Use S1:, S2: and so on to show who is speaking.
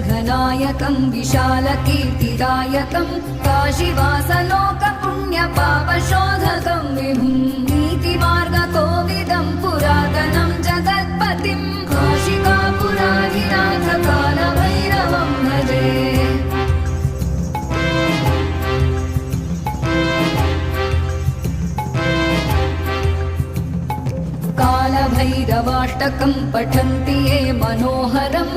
S1: विघ्ननायकं विशालकीर्तिदायकं काशीवासलोकपुण्यपापशोधकं विभुं नीतिमार्गकोविदं पुरातनं जगत्पतिं काशिकापुराधिनाथ कालभैरवं भजे। कालभैरवाष्टकं पठन्ति ये मनोहरं